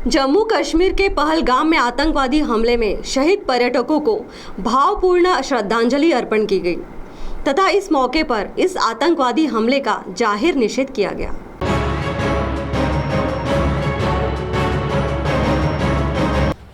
जम्मू कश्मीर के पहलगाम में आतंकवादी हमले में शहीद पर्यटकों को भावपूर्ण श्रद्धांजलि अर्पण की गई तथा इस मौके पर इस आतंकवादी हमले का जाहिर निषेध किया गया।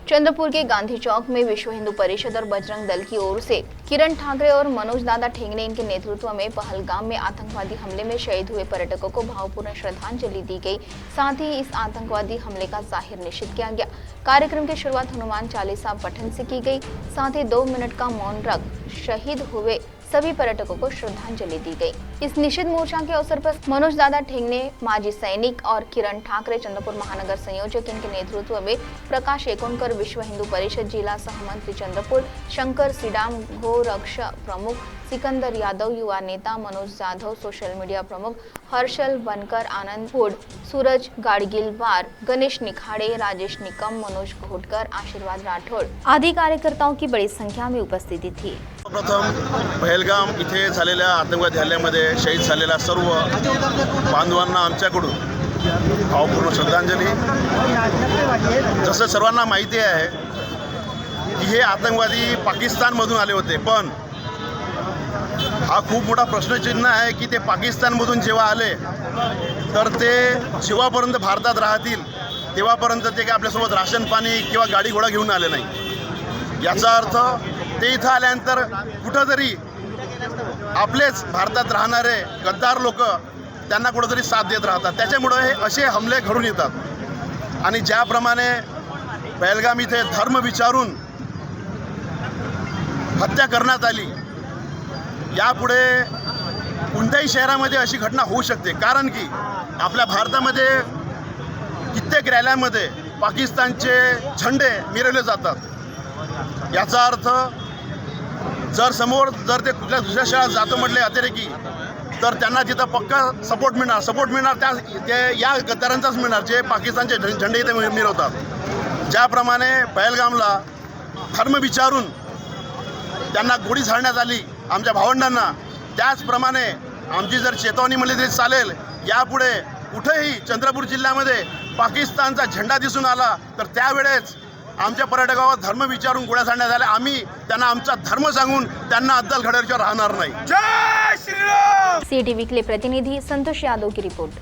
चंद्रपुर के गांधी चौक में विश्व हिंदू परिषद और बजरंग दल की ओर से किरण ठाकरे और मनोज दादा ठेंगने इनके नेतृत्व में पहलगाम में आतंकवादी हमले में शहीद हुए पर्यटकों को भावपूर्ण श्रद्धांजलि दी गई। साथ ही इस आतंकवादी हमले का जाहिर निषेध किया गया। कार्यक्रम की शुरुआत हनुमान चालीसा पठन से की गई। साथ ही 2 मिनट का मौन रख शहीद हुए सभी पर्यटकों को श्रद्धांजलि दी गई। इस निषेध मोर्चा के अवसर पर मनोज दादा ठेंगने माजी सैनिक और किरण ठाकरे चंद्रपुर महानगर संयोजक इनके नेतृत्व में प्रकाश एकोनकर विश्व हिंदू परिषद जिला सहमंत्री चंद्रपुर, शंकर सीडाम गोरक्ष प्रमुख, सिकंदर यादव युवा नेता, मनोज जाधव सोशल मीडिया प्रमुख, हर्षल बनकर, आनंद फूड, सूरज गाडगिलवार, गणेश निखाड़े, राजेश निकम, मनोज घोटकर, आशीर्वाद राठौड़ आदि कार्यकर्ताओं की बड़ी संख्या में उपस्थिति थी। प्रथम पहलगाम इथे झालेल्या आतंकवादी हल्ल्यामध्ये शहीद झालेल्या सर्व बांधवांना आमच्याकडून भावपूर्ण श्रद्धांजली। जसं सर्वांना माहिती आहे की हे आतंकवादी पाकिस्तानमधून आले होते, पण हा खूप मोठा प्रश्नचिन्ह आहे की ते पाकिस्तानमधून जेव्हा आले तर ते जेव्हापर्यंत भारतात राहतील तेव्हापर्यंत ते काय आपल्यासोबत राशन पाणी किंवा गाडी घोडा घेऊन आले नाही। याचा अर्थ ते इथं आल्यानंतर कुठंतरी आपलेच भारतात राहणारे गद्दार लोक त्यांना कुठंतरी साथ देत राहतात। त्याच्यामुळे हे असे हमले घडून येतात। आणि ज्याप्रमाणे पहलगाम इथे धर्म विचारून हत्या करण्यात आली, यापुढे कोणत्याही शहरामध्ये अशी घटना होऊ शकते। कारण की आपल्या भारतामध्ये कित्येक रॅल्यांमध्ये पाकिस्तानचे झेंडे मिरवले जातात। याचा अर्थ जर ते कुठल्या दुसऱ्या शहरात जातो म्हटले अतिरेकी तर त्यांना तिथं पक्का सपोर्ट मिळणार त्या या गद्दारांचाच मिळणार जे पाकिस्तानचे झेंडे इथे मिरवतात। ज्याप्रमाणे पहलगामला धर्म विचारून त्यांना गोळी झाडण्यात आली आमच्या भावंडांना, त्याचप्रमाणे आमची जर चेतावणी मिळाली तरी चालेल। यापुढे कुठेही चंद्रपूर जिल्ह्यामध्ये पाकिस्तानचा झेंडा दिसून आला तर त्यावेळेस आमच्या पर्यटकावर धर्म विचारून गोळ्या झाडण्यात आल्या। आम्ही त्यांना आमचा धर्म सांगून त्यांना अद्दल घडवल्याशिवाय राहणार नाही। जय श्रीराम। CTV के लिए प्रतिनिधि संतोष यादव की रिपोर्ट।